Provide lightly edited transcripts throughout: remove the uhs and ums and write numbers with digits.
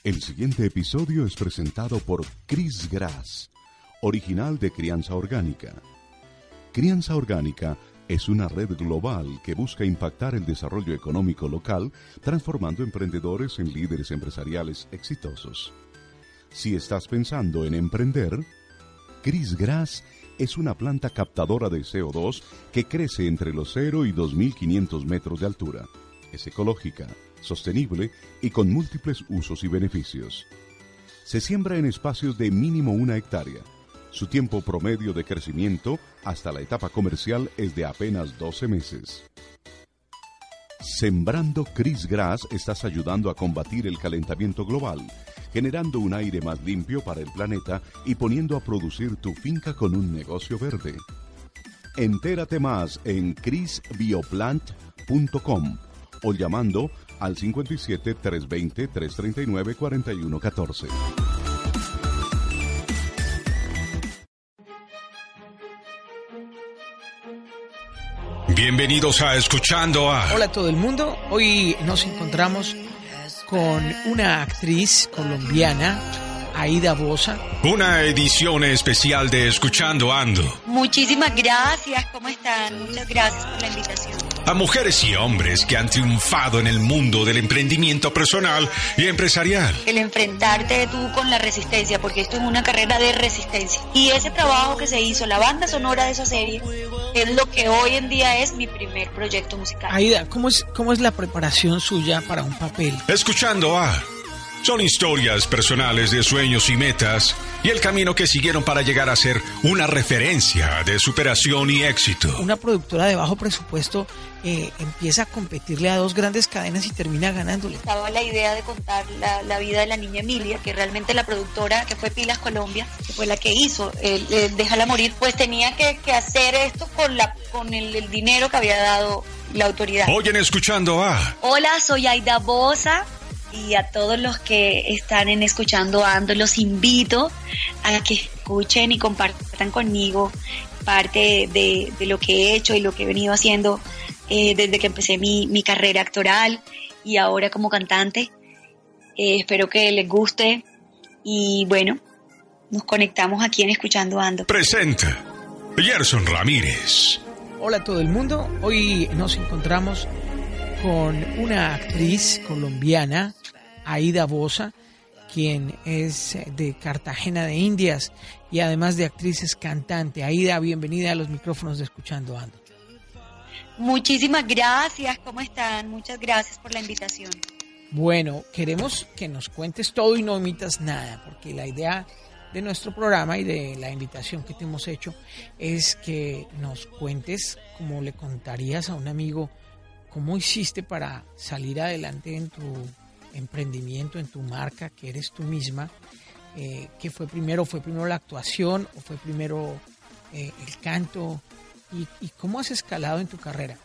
El siguiente episodio es presentado por Chris Grass, original de Crianza Orgánica. Crianza Orgánica es una red global que busca impactar el desarrollo económico local, transformando emprendedores en líderes empresariales exitosos. Si estás pensando en emprender, Chris Grass es una planta captadora de CO2 que crece entre los 0 y 2.500 metros de altura. Es ecológica, sostenible y con múltiples usos y beneficios. Se siembra en espacios de mínimo 1 hectárea. Su tiempo promedio de crecimiento hasta la etapa comercial es de apenas 12 meses. Sembrando Chris Grass estás ayudando a combatir el calentamiento global, generando un aire más limpio para el planeta y poniendo a producir tu finca con un negocio verde. Entérate más en chrisbioplant.com o llamando al 57 320 339 4114. Bienvenidos a Escuchando a... Hola a todo el mundo, hoy nos encontramos con una actriz colombiana, Aida Bosa. Una edición especial de Escuchando Ando. Muchísimas gracias, ¿cómo están? Muchas gracias por la invitación. A mujeres y hombres que han triunfado en el mundo del emprendimiento personal y empresarial. El enfrentarte tú con la resistencia, porque esto es una carrera de resistencia. Y ese trabajo que se hizo, la banda sonora de esa serie, es lo que hoy en día es mi primer proyecto musical. Aida, ¿cómo es la preparación suya para un papel? Escuchando a... Son historias personales de sueños y metas y el camino que siguieron para llegar a ser una referencia de superación y éxito. Una productora de bajo presupuesto empieza a competirle a dos grandes cadenas y termina ganándole. Estaba la idea de contar la vida de la niña Emilia, que realmente la productora, que fue Pilas Colombia, que fue la que hizo Déjala Morir, pues tenía que hacer esto con el dinero que había dado la autoridad. Oyen Escuchando a... Hola, soy Aida Bosa. Y a todos los que están Escuchando Ando, los invito a que escuchen y compartan conmigo parte de lo que he hecho y lo que he venido haciendo desde que empecé mi carrera actoral y ahora como cantante. Espero que les guste y bueno, nos conectamos aquí en Escuchando Ando. Presenta Gerson Ramírez. Hola a todo el mundo, hoy nos encontramos con una actriz colombiana, Aida Bosa, quien es de Cartagena de Indias y además de actriz es cantante. Aida, bienvenida a los micrófonos de Escuchando Ando. Muchísimas gracias, ¿cómo están? Muchas gracias por la invitación. Bueno, queremos que nos cuentes todo y no omitas nada, porque la idea de nuestro programa y de la invitación que te hemos hecho es que nos cuentes, como le contarías a un amigo, ¿cómo hiciste para salir adelante en tu emprendimiento, en tu marca, que eres tú misma? ¿Qué fue primero? ¿Fue primero la actuación o fue primero el canto? ¿Y cómo has escalado en tu carrera?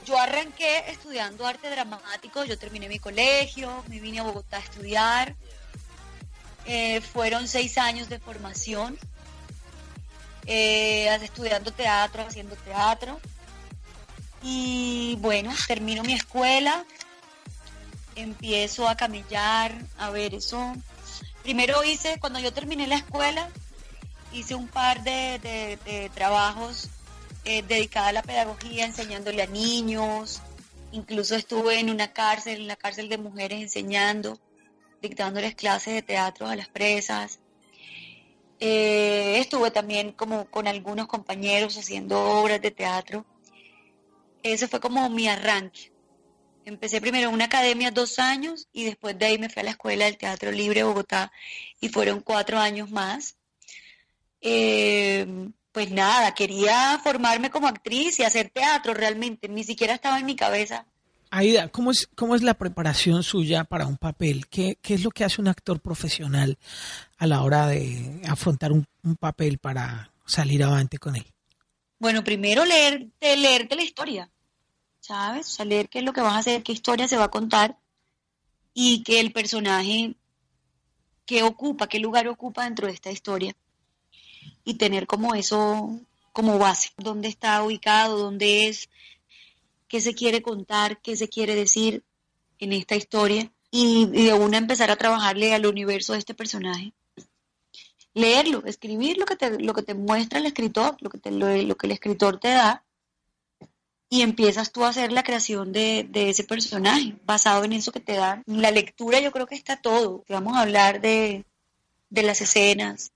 Yo arranqué estudiando arte dramático, yo terminé mi colegio, me vine a Bogotá a estudiar. Fueron 6 años de formación, estudiando teatro, haciendo teatro. Y bueno, termino mi escuela, empiezo a camellar, a ver eso. Primero cuando yo terminé la escuela, hice un par de trabajos dedicados a la pedagogía, enseñándole a niños. Incluso estuve en la cárcel de mujeres enseñando, dictándoles clases de teatro a las presas. Estuve también como con algunos compañeros haciendo obras de teatro. Ese fue como mi arranque. Empecé primero en una academia 2 años y después de ahí me fui a la Escuela del Teatro Libre de Bogotá y fueron 4 años más. Pues nada, quería formarme como actriz y hacer teatro realmente, ni siquiera estaba en mi cabeza. Aida, ¿cómo es la preparación suya para un papel? ¿Qué es lo que hace un actor profesional a la hora de afrontar un papel para salir avante con él? Bueno, primero leerte la historia, ¿sabes? O sea, leer qué es lo que vas a hacer, qué historia se va a contar y que el personaje, qué lugar ocupa dentro de esta historia y tener como eso como base, dónde está ubicado, dónde es, qué se quiere contar, qué se quiere decir en esta historia. y de una empezar a trabajarle al universo de este personaje. Leerlo, escribir lo que te muestra el escritor, lo que el escritor te da, y empiezas tú a hacer la creación de ese personaje, basado en eso que te dan. En la lectura yo creo que está todo. Vamos a hablar de las escenas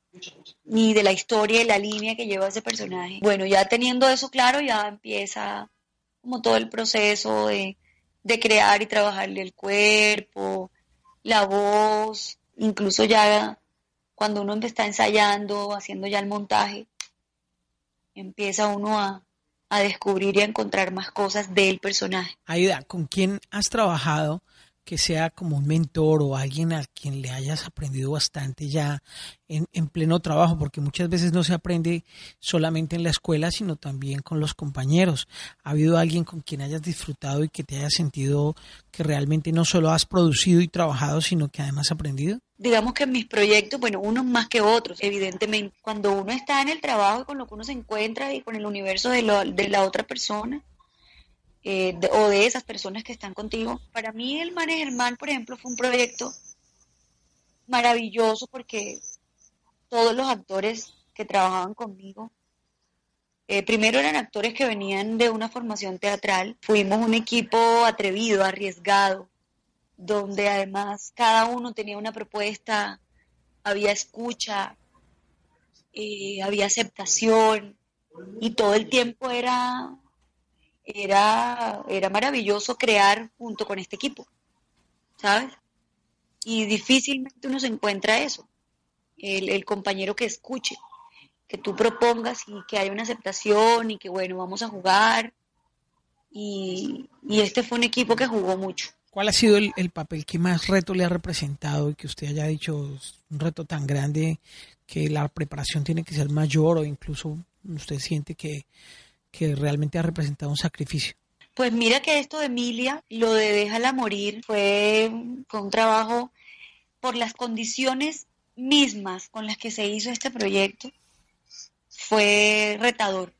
y de la historia y la línea que lleva ese personaje. Bueno, ya teniendo eso claro, ya empieza como todo el proceso de crear y trabajarle el cuerpo, la voz, incluso ya cuando uno está ensayando, haciendo ya el montaje, empieza uno a descubrir y a encontrar más cosas del personaje. Aida, ¿con quién has trabajado que sea como un mentor o alguien a quien le hayas aprendido bastante ya en pleno trabajo? Porque muchas veces no se aprende solamente en la escuela, sino también con los compañeros. ¿Ha habido alguien con quien hayas disfrutado y que te hayas sentido que realmente no solo has producido y trabajado, sino que además has aprendido? Digamos que en mis proyectos, bueno, unos más que otros, evidentemente. Cuando uno está en el trabajo y con lo que uno se encuentra y con el universo de la otra persona, o de esas personas que están contigo. Para mí el Man es Germán, por ejemplo, fue un proyecto maravilloso porque todos los actores que trabajaban conmigo, primero eran actores que venían de una formación teatral. Fuimos un equipo atrevido, arriesgado, donde además cada uno tenía una propuesta, había escucha, había aceptación, y todo el tiempo era maravilloso crear junto con este equipo, ¿sabes? Y difícilmente uno se encuentra eso, el compañero que escuche, que tú propongas y que haya una aceptación y que bueno, vamos a jugar, y este fue un equipo que jugó mucho. ¿Cuál ha sido el papel que más reto le ha representado y que usted haya dicho es un reto tan grande que la preparación tiene que ser mayor, o incluso usted siente que realmente ha representado un sacrificio? Pues mira que esto de Emilia, lo de Déjala Morir, fue un trabajo por las condiciones mismas con las que se hizo este proyecto. Fue retador.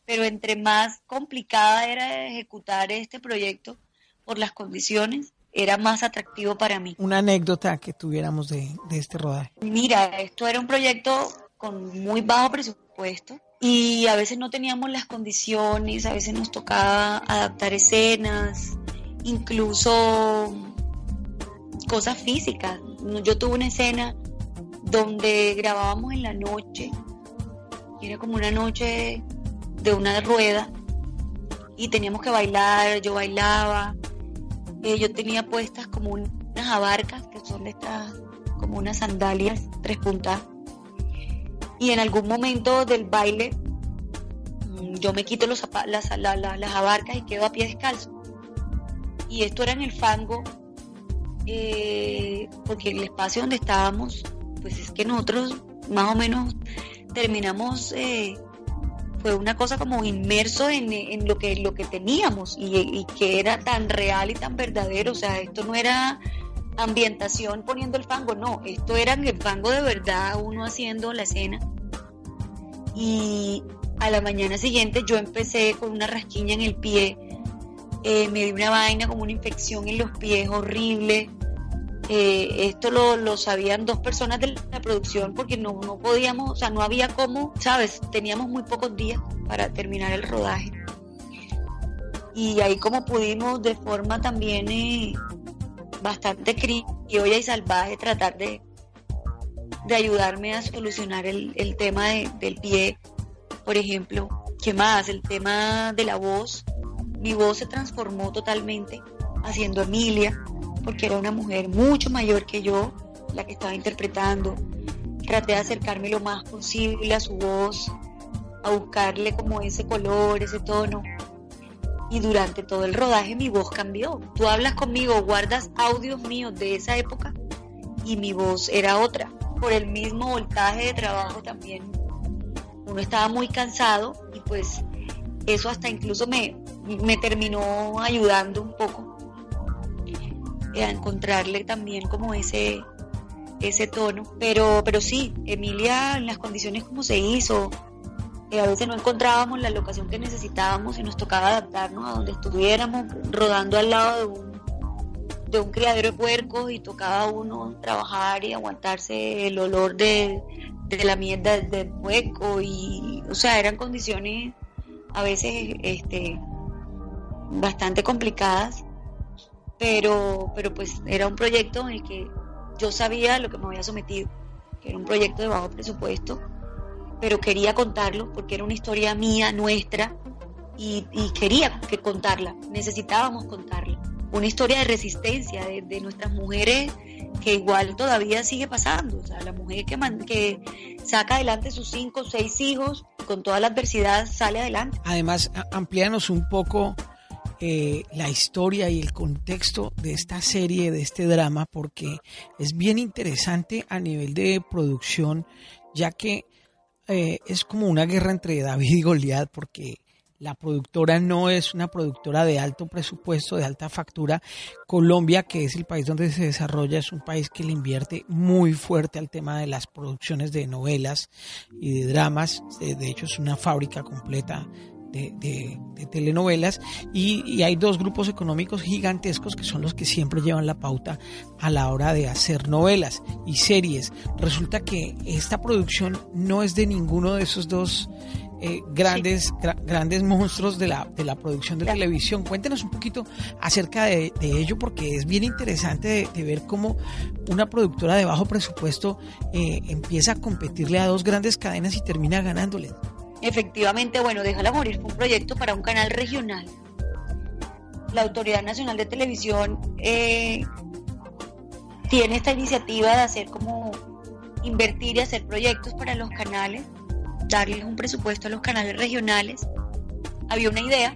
Pero entre más complicada era ejecutar este proyecto por las condiciones, era más atractivo para mí. Una anécdota que tuviéramos de este rodaje. Mira, esto era un proyecto con muy bajo presupuesto y a veces no teníamos las condiciones, a veces nos tocaba adaptar escenas, incluso cosas físicas. Yo tuve una escena donde grabábamos en la noche, y era como una noche de una rueda, y teníamos que bailar, yo bailaba, yo tenía puestas como unas abarcas, que son de estas, como unas sandalias, 3 puntas, y en algún momento del baile yo me quito las abarcas y quedo a pie descalzo, y esto era en el fango, porque el espacio donde estábamos, pues es que nosotros más o menos terminamos, fue una cosa como inmerso en lo que teníamos y que era tan real y tan verdadero. O sea, esto no era ambientación poniendo el fango, no, esto era en el fango de verdad, uno haciendo la escena. Y a la mañana siguiente yo empecé con una rasquiña en el pie, me dio una vaina como una infección en los pies horrible. Esto lo sabían 2 personas de la producción porque no podíamos, o sea, no había cómo, ¿sabes? Teníamos muy pocos días para terminar el rodaje. Y ahí como pudimos, de forma también bastante criolla y salvaje, tratar de ayudarme a solucionar el tema del pie, por ejemplo. ¿Qué más? El tema de la voz. Mi voz se transformó totalmente haciendo Emilia, porque era una mujer mucho mayor que yo, la que estaba interpretando. Traté de acercarme lo más posible a su voz, a buscarle como ese color, ese tono. Y durante todo el rodaje mi voz cambió. Tú hablas conmigo, guardas audios míos de esa época y mi voz era otra. Por el mismo voltaje de trabajo también. Uno estaba muy cansado y pues eso hasta incluso me terminó ayudando un poco a encontrarle también como ese tono, pero sí, Emilia en las condiciones como se hizo, a veces no encontrábamos la locación que necesitábamos y nos tocaba adaptarnos a donde estuviéramos, rodando al lado de un criadero de puercos y tocaba uno trabajar y aguantarse el olor de la mierda del puerco y, o sea, eran condiciones a veces bastante complicadas, pero pues era un proyecto en el que yo sabía lo que me había sometido, que era un proyecto de bajo presupuesto, pero quería contarlo porque era una historia mía, nuestra, y quería que contarla, necesitábamos contarla. Una historia de resistencia de nuestras mujeres que igual todavía sigue pasando. O sea, la mujer que saca adelante sus 5 o 6 hijos, con toda la adversidad sale adelante. Además, amplíanos un poco la historia y el contexto de esta serie, de este drama, porque es bien interesante a nivel de producción, ya que es como una guerra entre David y Goliat, porque la productora no es una productora de alto presupuesto, de alta factura. Colombia, que es el país donde se desarrolla, es un país que le invierte muy fuerte al tema de las producciones de novelas y de dramas. De hecho, es una fábrica completa de telenovelas y hay 2 grupos económicos gigantescos que son los que siempre llevan la pauta a la hora de hacer novelas y series. Resulta que esta producción no es de ninguno de esos 2 grandes monstruos de la producción de televisión. Cuéntenos un poquito acerca de ello, porque es bien interesante de ver cómo una productora de bajo presupuesto empieza a competirle a 2 grandes cadenas y termina ganándole. Efectivamente, bueno, Déjala Morir fue un proyecto para un canal regional. La Autoridad Nacional de Televisión tiene esta iniciativa de hacer como invertir y hacer proyectos para los canales, darles un presupuesto a los canales regionales. Había una idea,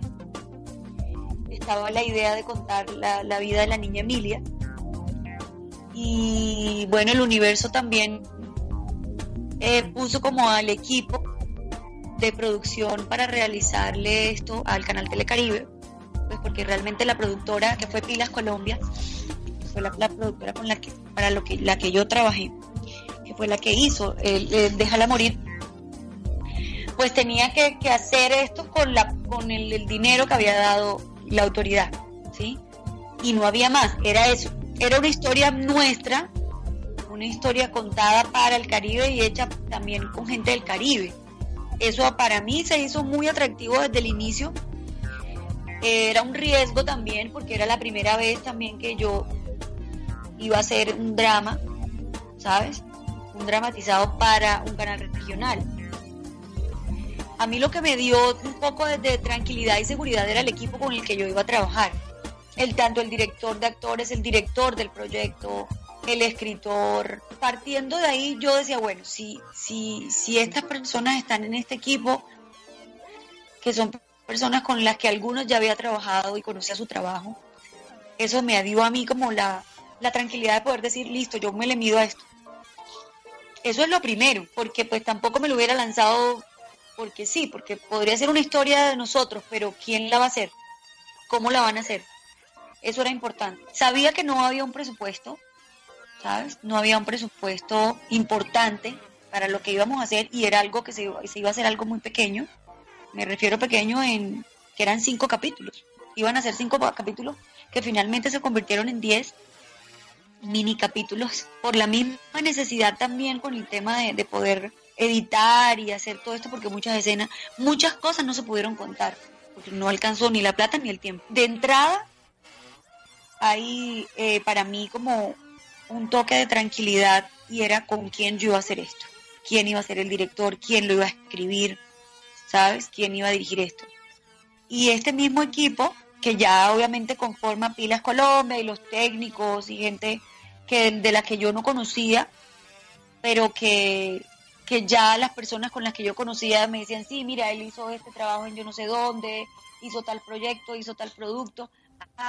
estaba la idea de contar la vida de la niña Emilia, y bueno, el Universo también puso como al equipo de producción para realizarle esto al canal Telecaribe, pues porque realmente la productora, que fue Pilas Colombia, que fue la productora con la que yo trabajé, que fue la que hizo Déjala Morir, pues tenía que hacer esto con el dinero que había dado la autoridad, ¿sí? Y no había más, era eso. Era una historia nuestra, una historia contada para el Caribe y hecha también con gente del Caribe. Eso para mí se hizo muy atractivo desde el inicio. Era un riesgo también, porque era la primera vez también que yo iba a hacer un drama, ¿sabes? Un dramatizado para un canal regional. A mí lo que me dio un poco de tranquilidad y seguridad era el equipo con el que yo iba a trabajar. Tanto el director de actores, el director del proyecto, el escritor. Partiendo de ahí yo decía, bueno, si estas personas están en este equipo, que son personas con las que algunos ya había trabajado y conocía su trabajo, eso me dio a mí como la tranquilidad de poder decir, listo, yo me le mido a esto. Eso es lo primero, porque pues tampoco me lo hubiera lanzado porque sí, porque podría ser una historia de nosotros, pero ¿quién la va a hacer? ¿Cómo la van a hacer? Eso era importante. Sabía que no había un presupuesto, ¿sabes? No había un presupuesto importante para lo que íbamos a hacer, y era algo que se iba a hacer algo muy pequeño. Me refiero a pequeño en que eran 5 capítulos. Iban a ser 5 capítulos que finalmente se convirtieron en 10 mini capítulos, por la misma necesidad también con el tema de poder editar y hacer todo esto, porque muchas cosas no se pudieron contar, porque no alcanzó ni la plata ni el tiempo. De entrada, hay para mí como un toque de tranquilidad, y era con quién yo iba a hacer esto, quién iba a ser el director, quién lo iba a escribir, ¿sabes? Quién iba a dirigir esto. Y este mismo equipo, que ya obviamente conforma Pilas Colombia y los técnicos y gente de la que yo no conocía, pero que ya las personas con las que yo conocía me decían, sí, mira, él hizo este trabajo en yo no sé dónde, hizo tal proyecto, hizo tal producto.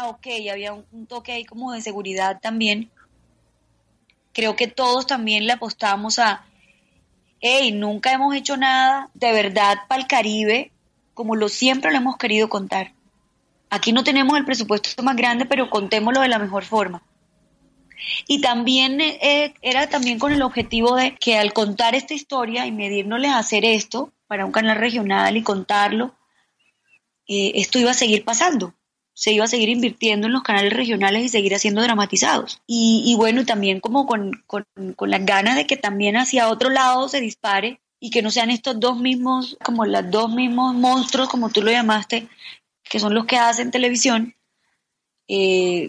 Ok, había un toque ahí como de seguridad también. Creo que todos también le apostamos a, nunca hemos hecho nada de verdad para el Caribe como siempre lo hemos querido contar. Aquí no tenemos el presupuesto más grande, pero contémoslo de la mejor forma. Y también era también con el objetivo de que al contar esta historia y medirnosles a hacer esto para un canal regional y contarlo, esto iba a seguir pasando, se iba a seguir invirtiendo en los canales regionales y seguir haciendo dramatizados. Y bueno, también como con las ganas de que también hacia otro lado se dispare y que no sean estos dos mismos, como los dos mismos monstruos, como tú lo llamaste, que son los que hacen televisión.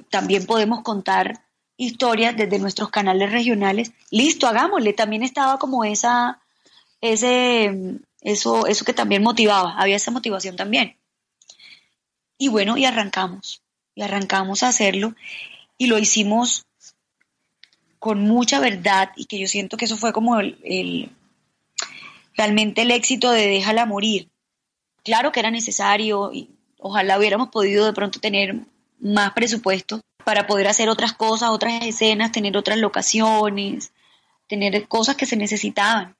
También podemos contar historias desde nuestros canales regionales. Listo, hagámosle. También estaba como eso que también motivaba, había esa motivación también. Y bueno, y arrancamos a hacerlo, y lo hicimos con mucha verdad, y que yo siento que eso fue como realmente el éxito de Déjala Morir. Claro que era necesario, y ojalá hubiéramos podido de pronto tener más presupuesto para poder hacer otras cosas, otras escenas, tener otras locaciones, tener cosas que se necesitaban.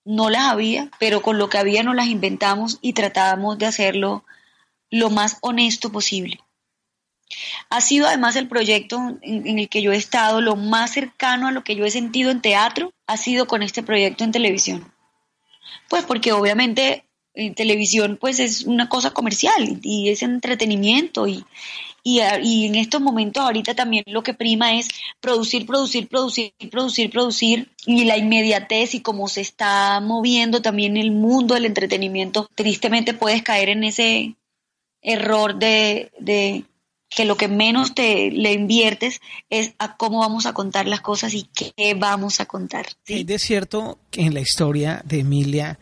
No las había, pero con lo que había nos las inventamos y tratábamos de hacerlo lo más honesto posible. Ha sido además el proyecto en el que yo he estado lo más cercano a lo que yo he sentido en teatro, ha sido con este proyecto en televisión. Pues porque obviamente en televisión pues es una cosa comercial y es entretenimiento y en estos momentos ahorita también lo que prima es producir, y la inmediatez, y cómo se está moviendo también el mundo del entretenimiento, tristemente puedes caer en ese error de que lo que menos le inviertes es a cómo vamos a contar las cosas y qué vamos a contar, ¿sí? Hay de cierto que en la historia de Emilia,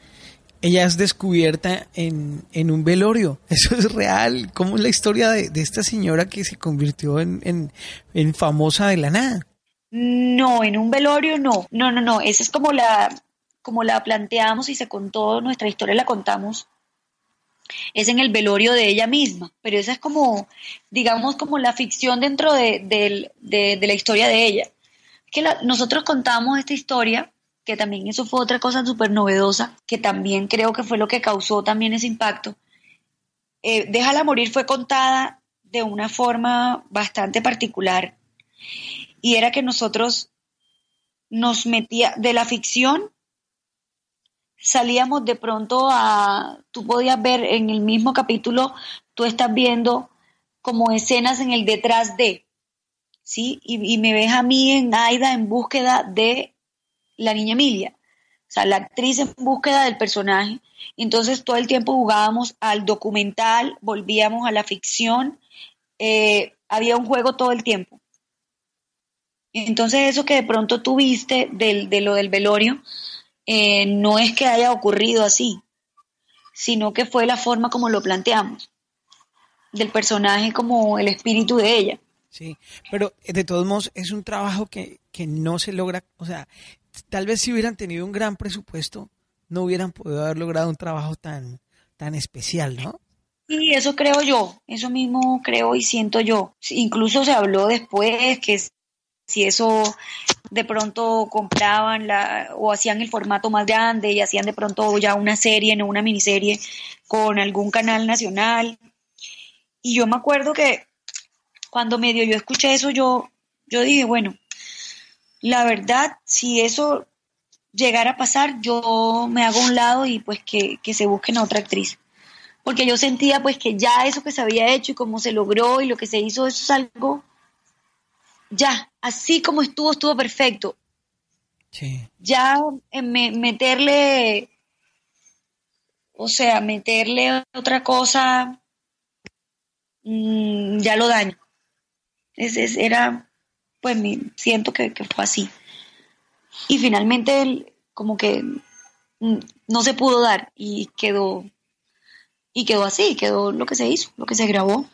ella es descubierta en un velorio. Eso es real. ¿Cómo es la historia de esta señora que se convirtió en famosa de la nada? No, en un velorio no. No. Esa es como la planteamos y se contó, nuestra historia la contamos. Es en el velorio de ella misma, pero esa es como, digamos, como la ficción dentro de la historia de ella. Nosotros contamos esta historia, que también eso fue otra cosa súper novedosa, que también creo que fue lo que causó también ese impacto. Déjala Morir fue contada de una forma bastante particular, y era que nosotros nos metía de la ficción, salíamos de pronto tú podías ver en el mismo capítulo, tú estás viendo como escenas en el detrás de, ¿sí? Y me ves a mí en Aida en búsqueda de la niña Emilia, o sea, la actriz en búsqueda del personaje. Entonces todo el tiempo jugábamos al documental, volvíamos a la ficción, había un juego todo el tiempo. Entonces eso que de pronto tú viste de lo del velorio, no es que haya ocurrido así, sino que fue la forma como lo planteamos, del personaje como el espíritu de ella. Sí, pero de todos modos es un trabajo que no se logra, o sea, tal vez si hubieran tenido un gran presupuesto, no hubieran podido haber logrado un trabajo tan especial, ¿no? Sí, eso creo yo, eso mismo creo y siento yo. Incluso se habló después que si eso de pronto compraban o hacían el formato más grande y hacían de pronto ya una serie, no una miniserie, con algún canal nacional. Y yo me acuerdo que cuando medio yo escuché eso, yo dije, bueno, la verdad, si eso llegara a pasar, yo me hago a un lado y pues que se busquen a otra actriz. Porque yo sentía pues que ya eso que se había hecho y cómo se logró y lo que se hizo, eso es algo, ya, así como estuvo perfecto. Sí. Ya meterle otra cosa, ya lo daño. Era, pues siento que fue así. Y finalmente como que no se pudo dar y quedó así, quedó lo que se hizo, lo que se grabó,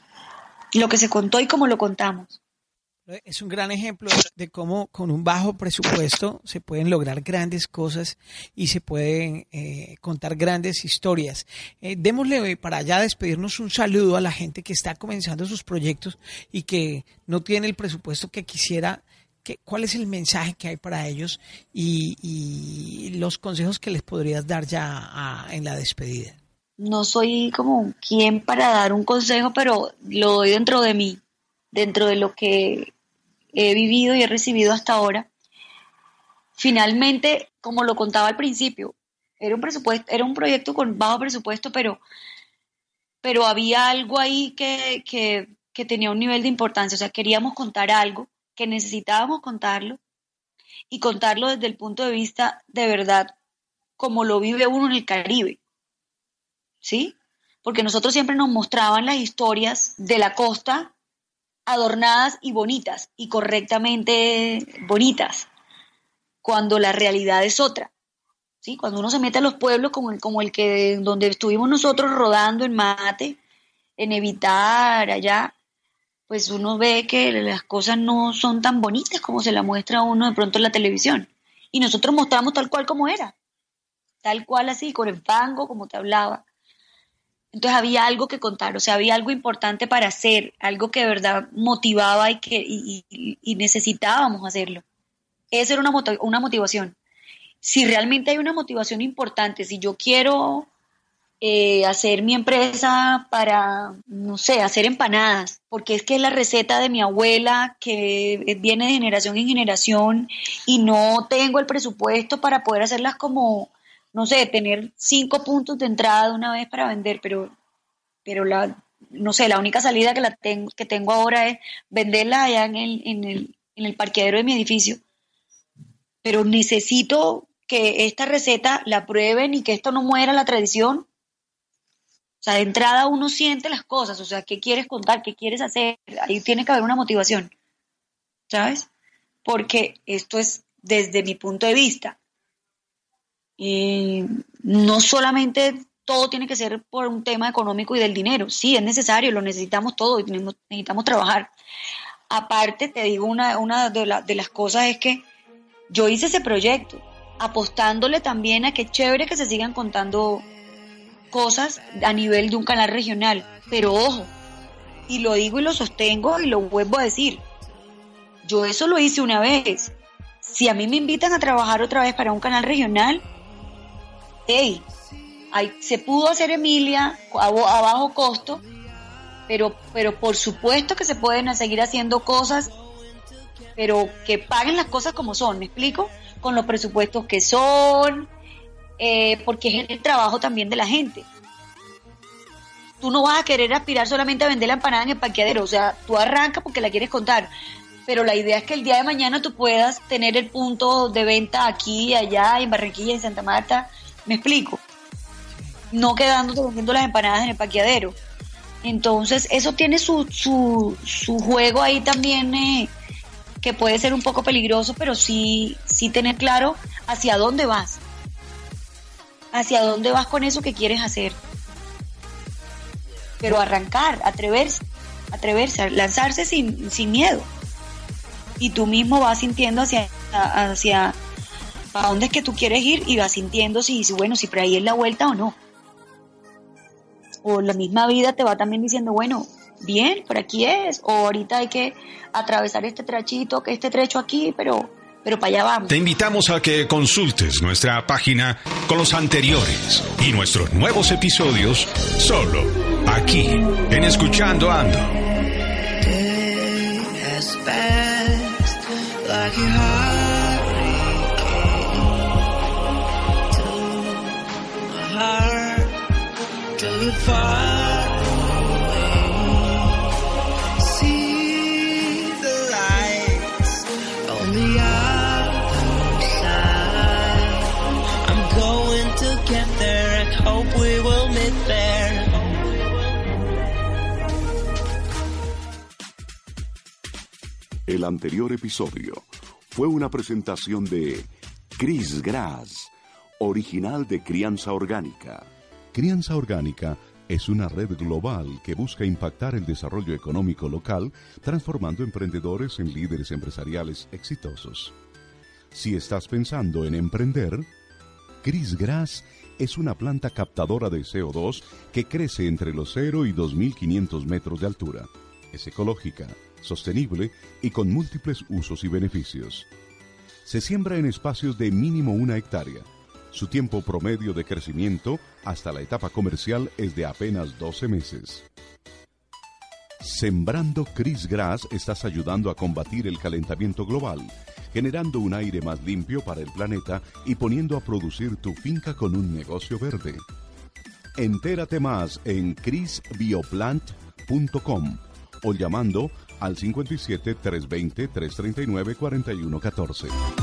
lo que se contó y cómo lo contamos. Es un gran ejemplo de cómo con un bajo presupuesto se pueden lograr grandes cosas y se pueden contar grandes historias. Démosle para ya despedirnos un saludo a la gente que está comenzando sus proyectos y que no tiene el presupuesto que quisiera. ¿Cuál es el mensaje que hay para ellos y los consejos que les podrías dar ya en la despedida? No soy como quien para dar un consejo, pero lo doy dentro de mí, dentro de lo que he vivido y he recibido hasta ahora. Finalmente, como lo contaba al principio, era un proyecto con bajo presupuesto, pero había algo ahí que que tenía un nivel de importancia, o sea, queríamos contar algo, que necesitábamos contarlo y contarlo desde el punto de vista de verdad como lo vive uno en el Caribe, ¿sí? Porque nosotros siempre nos mostraban las historias de la costa adornadas y bonitas, y correctamente bonitas, cuando la realidad es otra, ¿sí? Cuando uno se mete a los pueblos como el que donde estuvimos nosotros rodando en Mate, en Evitar, allá, pues uno ve que las cosas no son tan bonitas como se la muestra a uno de pronto en la televisión. Y nosotros mostramos tal cual como era, tal cual así, con el fango, como te hablaba. Entonces había algo que contar, o sea, había algo importante para hacer, algo que de verdad motivaba y necesitábamos hacerlo. Esa era una motivación. Si realmente hay una motivación importante, si yo quiero hacer mi empresa para, no sé, hacer empanadas, porque es que es la receta de mi abuela que viene de generación en generación y no tengo el presupuesto para poder hacerlas como, no sé, tener 5 puntos de entrada de una vez para vender, pero no sé, la única salida que tengo ahora es venderlas allá en el parqueadero de mi edificio. Pero necesito que esta receta la prueben y que esto no muera la tradición. O sea, de entrada uno siente las cosas, o sea, ¿qué quieres contar? ¿Qué quieres hacer? Ahí tiene que haber una motivación, ¿sabes? Porque esto es desde mi punto de vista. No solamente todo tiene que ser por un tema económico y del dinero. Sí, es necesario, lo necesitamos todo y necesitamos trabajar. Aparte, te digo, una de las cosas es que yo hice ese proyecto apostándole también a que chévere que se sigan contando cosas a nivel de un canal regional, pero ojo, y lo digo y lo sostengo y lo vuelvo a decir, yo eso lo hice una vez. Si a mí me invitan a trabajar otra vez para un canal regional, hey, se pudo hacer Emilia a bajo costo, pero por supuesto que se pueden seguir haciendo cosas, pero que paguen las cosas como son, ¿me explico? Con los presupuestos que son, porque es el trabajo también de la gente. Tú no vas a querer aspirar solamente a vender la empanada en el parqueadero, o sea, tú arrancas porque la quieres contar, pero la idea es que el día de mañana tú puedas tener el punto de venta aquí, allá, en Barranquilla, en Santa Marta, ¿me explico? No quedándote vendiendo las empanadas en el parqueadero. Entonces, eso tiene su juego ahí también, que puede ser un poco peligroso, pero sí tener claro hacia dónde vas con eso que quieres hacer. Pero arrancar, atreverse, lanzarse sin miedo. Y tú mismo vas sintiendo hacia a dónde es que tú quieres ir y vas sintiendo si por ahí es la vuelta o no. O la misma vida te va también diciendo, bueno, bien, por aquí es, o ahorita hay que atravesar este trecho aquí, pero para allá vamos. Te invitamos a que consultes nuestra página con los anteriores y nuestros nuevos episodios solo aquí en Escuchando Ando. El anterior episodio fue una presentación de Cris Gras, original de Crianza Orgánica. Crianza Orgánica es una red global que busca impactar el desarrollo económico local, transformando emprendedores en líderes empresariales exitosos. Si estás pensando en emprender, Cris Gras es una planta captadora de CO2 que crece entre los 0 y 2.500 metros de altura. Es ecológica, sostenible y con múltiples usos y beneficios. Se siembra en espacios de mínimo 1 hectárea. Su tiempo promedio de crecimiento hasta la etapa comercial es de apenas 12 meses. Sembrando Cris Gras estás ayudando a combatir el calentamiento global, generando un aire más limpio para el planeta y poniendo a producir tu finca con un negocio verde. Entérate más en crisbioplant.com o llamando al 57 320 339 4114.